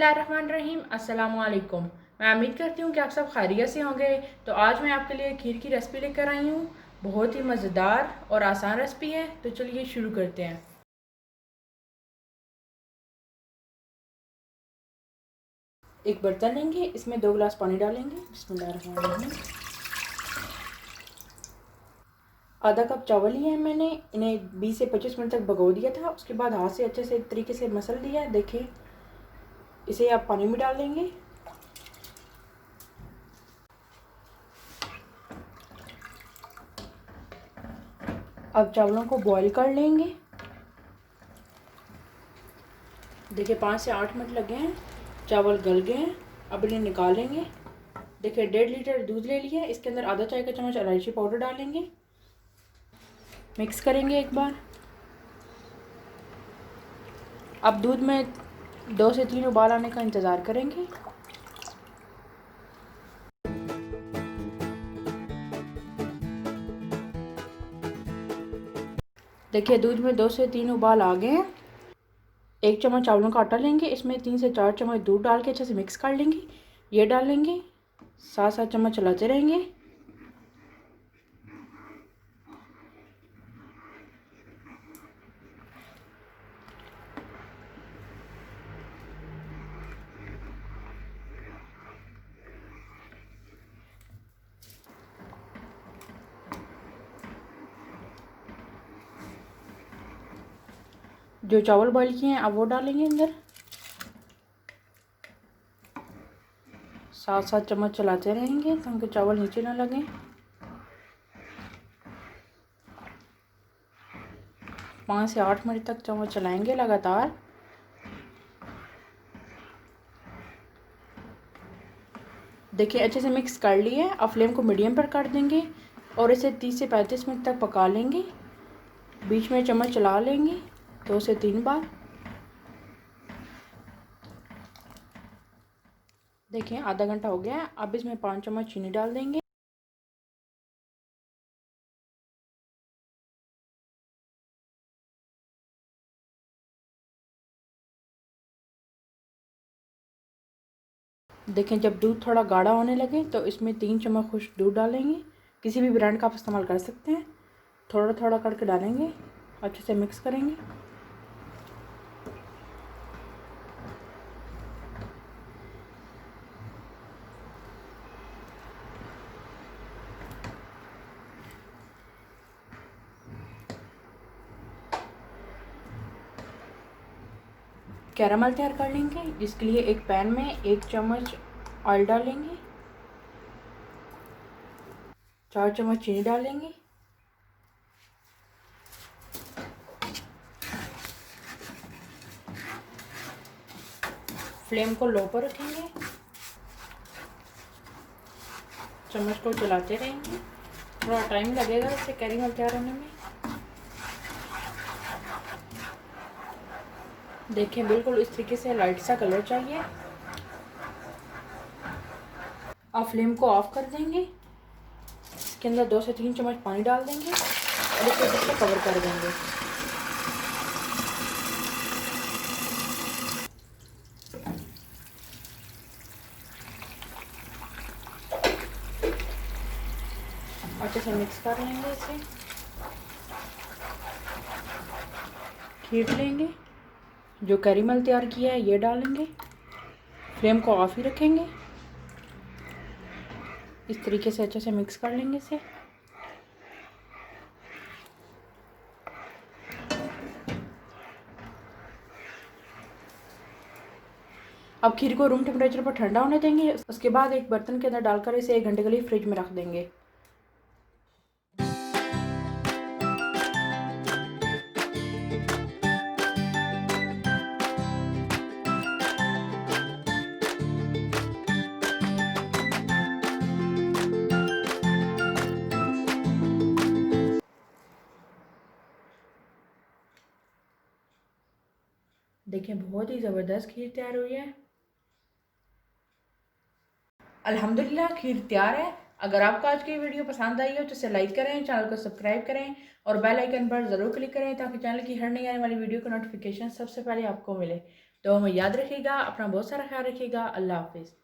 बिस्मिल्लाहिर्रहमानिर्रहीम। अस्सलाम वालेकुम। मैं उम्मीद करती हूँ कि आप सब खैरियत से होंगे। तो आज मैं आपके लिए खीर की रेसिपी लेकर आई हूँ। बहुत ही मज़ेदार और आसान रेसिपी है। तो चलिए शुरू करते हैं। एक बर्तन लेंगे, इसमें 2 गिलास पानी डालेंगे। बिस्मिल्लाहिर्रहमानिर्रहीम। आधा कप चावल लिए हैं मैंने, इन्हें 20 से 25 मिनट तक भगो दिया था। उसके बाद हाथ से अच्छे से एक तरीके से मसल दिया। देखिए, इसे आप पानी में डाल देंगे। अब चावलों को बॉईल कर लेंगे। देखिए 5 से 8 मिनट लगे हैं, चावल गल गए हैं। अब इन्हें निकालेंगे। देखिए 1.5 लीटर दूध ले लिया, इसके अंदर आधा चाय का चम्मच इलायची पाउडर डालेंगे। मिक्स करेंगे एक बार। अब दूध में 2 से 3 उबाल आने का इंतज़ार करेंगे। देखिए दूध में 2 से 3 उबाल आ गए हैं। 1 चम्मच चावलों का आटा लेंगे, इसमें 3 से 4 चम्मच दूध डाल के अच्छे से मिक्स कर लेंगे। ये डालेंगे, 7-7 चम्मच चलाते रहेंगे। जो चावल बॉईल किए हैं अब वो डालेंगे अंदर। 7-7 चम्मच चलाते रहेंगे ताकि चावल नीचे ना लगे। 5 से 8 मिनट तक चम्मच चलाएंगे लगातार। देखिए अच्छे से मिक्स कर लिए। अब फ्लेम को मीडियम पर कर देंगे और इसे 30 से 35 मिनट तक पका लेंगे। बीच में चम्मच चला लेंगे 2 से 3 बार। देखिए आधा घंटा हो गया है। अब इसमें 5 चम्मच चीनी डाल देंगे। देखें जब दूध थोड़ा गाढ़ा होने लगे तो इसमें 3 चम्मच खुश्क दूध डालेंगे। किसी भी ब्रांड का आप इस्तेमाल कर सकते हैं। थोड़ा थोड़ा करके डालेंगे, अच्छे से मिक्स करेंगे। कैरामल तैयार कर लेंगे, जिसके लिए एक पैन में 1 चम्मच ऑयल डालेंगे, 4 चम्मच चीनी डालेंगे। फ्लेम को लो पर रखेंगे, चम्मच को चलाते रहेंगे। थोड़ा टाइम लगेगा इसे कैरामल तैयार होने में। देखिए बिल्कुल इस तरीके से लाइट सा कलर चाहिए। अब फ्लेम को ऑफ कर देंगे। इसके अंदर 2 से 3 चम्मच पानी डाल देंगे और इसे अच्छे से कवर कर देंगे। अच्छे से मिक्स कर लेंगे इसे। खीर लेंगे, जो कैरामल तैयार किया है ये डालेंगे। फ्लेम को ऑफ ही रखेंगे। इस तरीके से अच्छे से मिक्स कर लेंगे इसे। अब खीर को रूम टेम्परेचर पर ठंडा होने देंगे। उसके बाद एक बर्तन के अंदर डालकर इसे 1 घंटे के लिए फ्रिज में रख देंगे। देखिए बहुत ही ज़बरदस्त खीर तैयार हुई है। अल्हम्दुलिल्लाह खीर तैयार है। अगर आपको आज की वीडियो पसंद आई हो तो इसे लाइक करें, चैनल को सब्सक्राइब करें और बेल आइकन पर ज़रूर क्लिक करें ताकि चैनल की हर नई आने वाली वीडियो का नोटिफिकेशन सबसे पहले आपको मिले। तो हमें याद रखिएगा, अपना बहुत सारा ख्याल रखिएगा। अल्लाह हाफिज़।